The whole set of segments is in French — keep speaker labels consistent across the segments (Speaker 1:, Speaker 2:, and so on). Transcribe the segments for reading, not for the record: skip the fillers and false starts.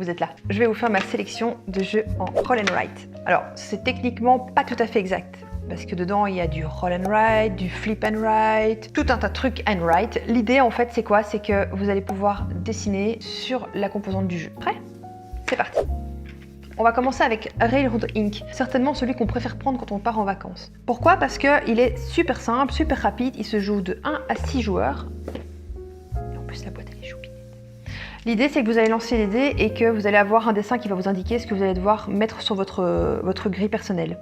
Speaker 1: vous êtes là. Je vais vous faire ma sélection de jeux en roll and write. Alors, c'est techniquement pas tout à fait exact. Parce que dedans, il y a du roll and write, du flip and write, tout un tas de trucs and write. L'idée, en fait, c'est quoi? C'est que vous allez pouvoir dessiner sur la composante du jeu. Prêt? C'est parti. On va commencer avec Railroad Ink, certainement celui qu'on préfère prendre quand on part en vacances. Pourquoi? Parce qu'il est super simple, super rapide, il se joue de 1 à 6 joueurs. Et en plus, la boîte, elle est choupinette. L'idée, c'est que vous allez lancer les dés et que vous allez avoir un dessin qui va vous indiquer ce que vous allez devoir mettre sur votre grille personnelle.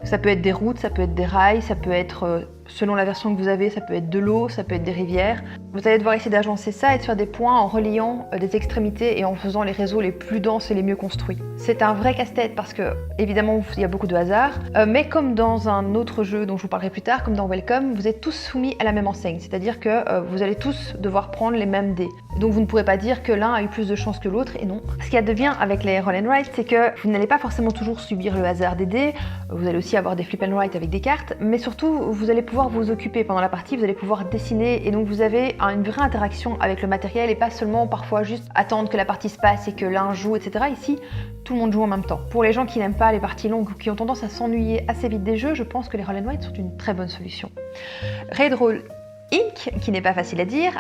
Speaker 1: Ça peut être des routes, ça peut être des rails, ça peut être, selon la version que vous avez, ça peut être de l'eau, ça peut être des rivières. Vous allez devoir essayer d'agencer ça et de faire des points en reliant des extrémités et en faisant les réseaux les plus denses et les mieux construits. C'est un vrai casse-tête parce que, évidemment, il y a beaucoup de hasard, mais comme dans un autre jeu dont je vous parlerai plus tard, comme dans Welcome, vous êtes tous soumis à la même enseigne, c'est-à-dire que vous allez tous devoir prendre les mêmes dés. Donc vous ne pourrez pas dire que l'un a eu plus de chance que l'autre, et non. Ce qui a de bien avec les roll and write, c'est que vous n'allez pas forcément toujours subir le hasard des dés, vous allez aussi avoir des flip and write avec des cartes, mais surtout vous allez pouvoir vous occuper pendant la partie, vous allez pouvoir dessiner, et donc vous avez une vraie interaction avec le matériel et pas seulement parfois juste attendre que la partie se passe et que l'un joue, etc. Ici, tout le monde joue en même temps. Pour les gens qui n'aiment pas les parties longues ou qui ont tendance à s'ennuyer assez vite des jeux, je pense que les roll and write sont une très bonne solution. Railroad Ink, qui n'est pas facile à dire,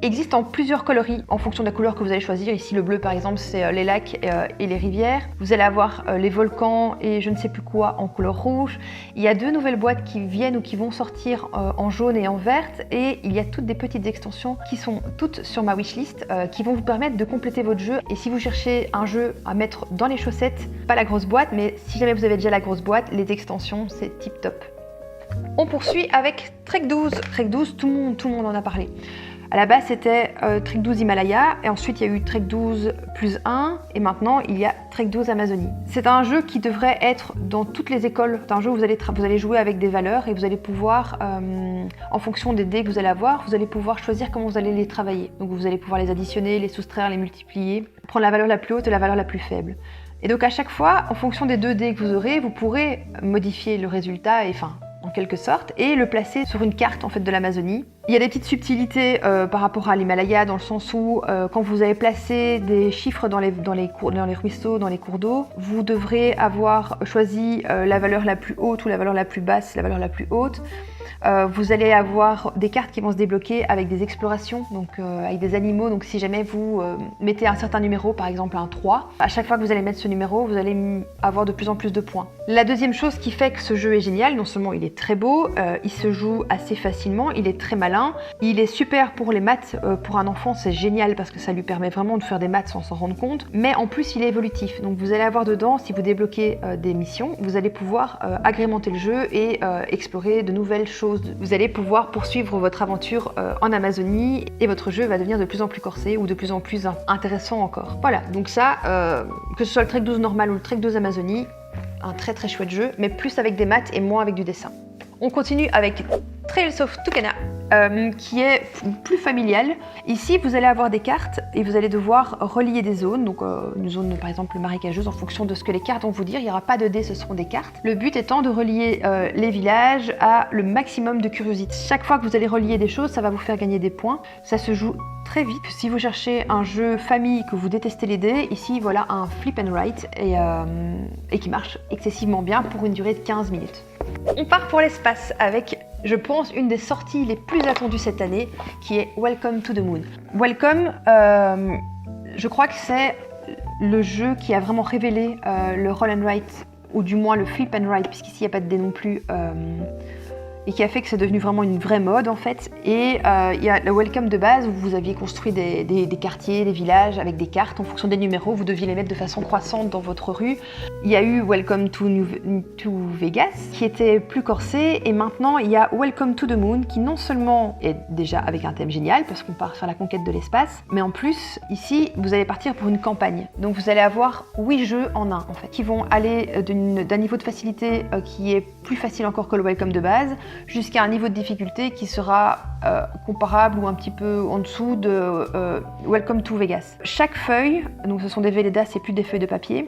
Speaker 1: existe en plusieurs coloris en fonction de la couleur que vous allez choisir. Ici, le bleu, par exemple, c'est les lacs et les rivières. Vous allez avoir les volcans et je ne sais plus quoi en couleur rouge. Il y a 2 nouvelles boîtes qui viennent ou qui vont sortir en jaune et en verte. Et il y a toutes des petites extensions qui sont toutes sur ma wishlist qui vont vous permettre de compléter votre jeu. Et si vous cherchez un jeu à mettre dans les chaussettes, pas la grosse boîte, mais si jamais vous avez déjà la grosse boîte, les extensions, c'est tip top. On poursuit avec Trek 12. Trek 12, tout le monde en a parlé. À la base, c'était Trek 12 Himalaya, et ensuite il y a eu Trek 12 plus 1, et maintenant il y a Trek 12 Amazonie. C'est un jeu qui devrait être dans toutes les écoles. C'est un jeu où vous allez jouer avec des valeurs, et vous allez pouvoir, en fonction des dés que vous allez avoir, vous allez pouvoir choisir comment vous allez les travailler. Donc vous allez pouvoir les additionner, les soustraire, les multiplier, prendre la valeur la plus haute et la valeur la plus faible. Et donc à chaque fois, en fonction des 2 dés que vous aurez, vous pourrez modifier le résultat, et enfin, en quelque sorte, et le placer sur une carte en fait de l'Amazonie. Il y a des petites subtilités par rapport à l'Himalaya, dans le sens où quand vous avez placé des chiffres dans les ruisseaux, dans les cours d'eau, vous devrez avoir choisi la valeur la plus haute ou la valeur la plus basse, la valeur la plus haute. Vous allez avoir des cartes qui vont se débloquer avec des explorations, donc avec des animaux. Donc si jamais vous mettez un certain numéro, par exemple un 3, à chaque fois que vous allez mettre ce numéro, vous allez avoir de plus en plus de points. La deuxième chose qui fait que ce jeu est génial, non seulement il est très beau, il se joue assez facilement, il est très malin, il est super pour les maths. Pour un enfant, c'est génial parce que ça lui permet vraiment de faire des maths sans s'en rendre compte, mais en plus il est évolutif. Donc vous allez avoir dedans, si vous débloquez des missions, vous allez pouvoir agrémenter le jeu et explorer de nouvelles choses. Vous allez pouvoir poursuivre votre aventure en Amazonie et votre jeu va devenir de plus en plus corsé ou de plus en plus intéressant encore. Voilà, donc ça, que ce soit le Trek 12 normal ou le Trek 12 Amazonie, un très très chouette jeu, mais plus avec des maths et moins avec du dessin. On continue avec Trails of Tucana, qui est plus familial. Ici, vous allez avoir des cartes et vous allez devoir relier des zones. Donc, une zone, par exemple, marécageuse, en fonction de ce que les cartes vont vous dire. Il n'y aura pas de dés, ce seront des cartes. Le but étant de relier les villages à le maximum de curiosité. Chaque fois que vous allez relier des choses, ça va vous faire gagner des points. Ça se joue très vite. Si vous cherchez un jeu famille, que vous détestez les dés, ici, voilà un flip and write et qui marche excessivement bien pour une durée de 15 minutes. On part pour l'espace avec, je pense, une des sorties les plus attendues cette année, qui est Welcome to the Moon. Welcome, je crois que c'est le jeu qui a vraiment révélé le roll and write, ou du moins le flip and write, puisqu'ici il n'y a pas de dés non plus, et qui a fait que c'est devenu vraiment une vraie mode en fait. Et il y a le Welcome de base où vous aviez construit des quartiers, des villages avec des cartes en fonction des numéros, vous deviez les mettre de façon croissante dans votre rue. Il y a eu Welcome to Vegas qui était plus corsé, et maintenant il y a Welcome to the Moon qui non seulement est déjà avec un thème génial parce qu'on part faire la conquête de l'espace, mais en plus ici vous allez partir pour une campagne. Donc vous allez avoir 8 jeux en un en fait, qui vont aller d'un niveau de facilité qui est plus facile encore que le Welcome de base, jusqu'à un niveau de difficulté qui sera comparable ou un petit peu en dessous de Welcome to Vegas. Chaque feuille, donc ce sont des Velleda, c'est plus des feuilles de papier,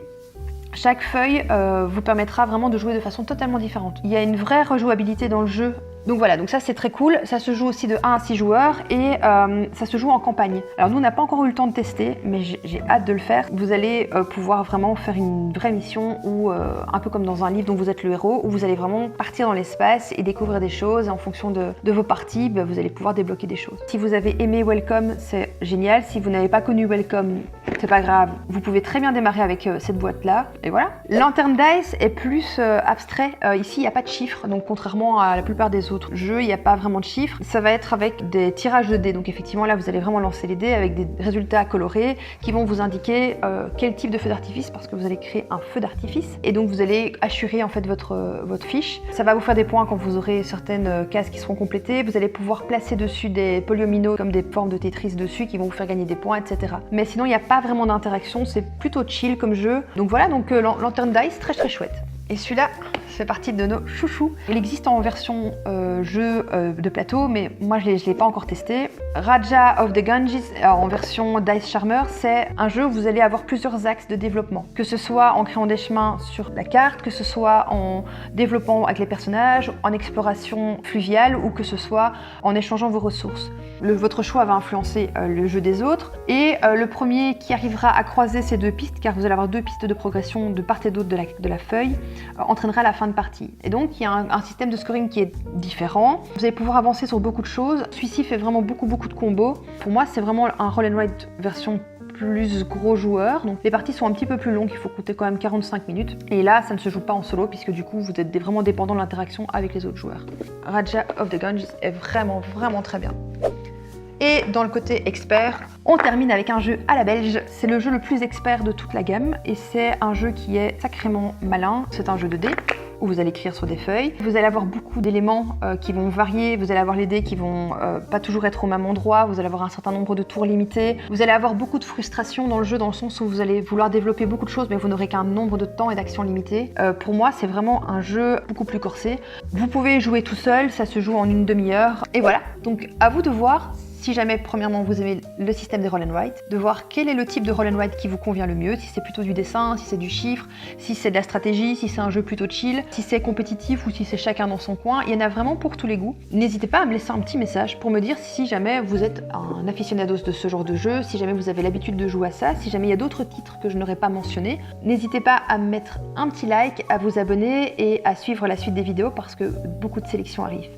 Speaker 1: chaque feuille vous permettra vraiment de jouer de façon totalement différente. Il y a une vraie rejouabilité dans le jeu Donc voilà, donc ça c'est très cool, ça se joue aussi de 1 à 6 joueurs et ça se joue en campagne. Alors nous on n'a pas encore eu le temps de tester, mais j'ai hâte de le faire. Vous allez pouvoir vraiment faire une vraie mission où, un peu comme dans un livre dont vous êtes le héros, où vous allez vraiment partir dans l'espace et découvrir des choses et en fonction de vos parties, vous allez pouvoir débloquer des choses. Si vous avez aimé Welcome, c'est génial. Si vous n'avez pas connu Welcome, c'est pas grave, vous pouvez très bien démarrer avec cette boîte là, et voilà. Lantern Dice est plus abstrait, ici il n'y a pas de chiffres, donc contrairement à la plupart des autres jeux, il n'y a pas vraiment de chiffres. Ça va être avec des tirages de dés, donc effectivement là vous allez vraiment lancer les dés avec des résultats colorés qui vont vous indiquer quel type de feu d'artifice, parce que vous allez créer un feu d'artifice, et donc vous allez assurer en fait votre fiche. Ça va vous faire des points quand vous aurez certaines cases qui seront complétées, vous allez pouvoir placer dessus des polyomino comme des formes de Tetris dessus qui vont vous faire gagner des points, etc. Mais sinon il n'y a pas vraiment d'interaction, c'est plutôt chill comme jeu. Donc voilà, donc Lantern Dice, très chouette. Et celui-là fait partie de nos chouchous. Il existe en version jeu de plateau, mais moi je ne l'ai pas encore testé. Raja of the Ganges en version Dice Charmer, c'est un jeu où vous allez avoir plusieurs axes de développement. Que ce soit en créant des chemins sur la carte, que ce soit en développant avec les personnages, en exploration fluviale, ou que ce soit en échangeant vos ressources. Votre choix va influencer le jeu des autres. Et le premier qui arrivera à croiser ces deux pistes, car vous allez avoir deux pistes de progression de part et d'autre de la feuille, entraînera la fin de partie. Et donc il y a un système de scoring qui est différent. Vous allez pouvoir avancer sur beaucoup de choses. Celui-ci fait vraiment beaucoup de combos. Pour moi c'est vraiment un roll and write version plus gros joueur, donc les parties sont un petit peu plus longues, il faut compter quand même 45 minutes. Et là ça ne se joue pas en solo puisque du coup vous êtes vraiment dépendant de l'interaction avec les autres joueurs. Raja of the Ganges est vraiment très bien. Et dans le côté expert, on termine avec un jeu à la belge. C'est le jeu le plus expert de toute la gamme et c'est un jeu qui est sacrément malin. C'est un jeu de dés où vous allez écrire sur des feuilles. Vous allez avoir beaucoup d'éléments qui vont varier. Vous allez avoir les dés qui vont pas toujours être au même endroit. Vous allez avoir un certain nombre de tours limités. Vous allez avoir beaucoup de frustration dans le jeu dans le sens où vous allez vouloir développer beaucoup de choses mais vous n'aurez qu'un nombre de temps et d'actions limité. Pour moi, c'est vraiment un jeu beaucoup plus corsé. Vous pouvez jouer tout seul, ça se joue en une demi-heure. Et voilà, donc à vous de voir. Si jamais, premièrement, vous aimez le système des roll and write, de voir quel est le type de roll and write qui vous convient le mieux, si c'est plutôt du dessin, si c'est du chiffre, si c'est de la stratégie, si c'est un jeu plutôt chill, si c'est compétitif ou si c'est chacun dans son coin. Il y en a vraiment pour tous les goûts. N'hésitez pas à me laisser un petit message pour me dire si jamais vous êtes un aficionados de ce genre de jeu, si jamais vous avez l'habitude de jouer à ça, si jamais il y a d'autres titres que je n'aurais pas mentionnés. N'hésitez pas à me mettre un petit like, à vous abonner et à suivre la suite des vidéos parce que beaucoup de sélections arrivent.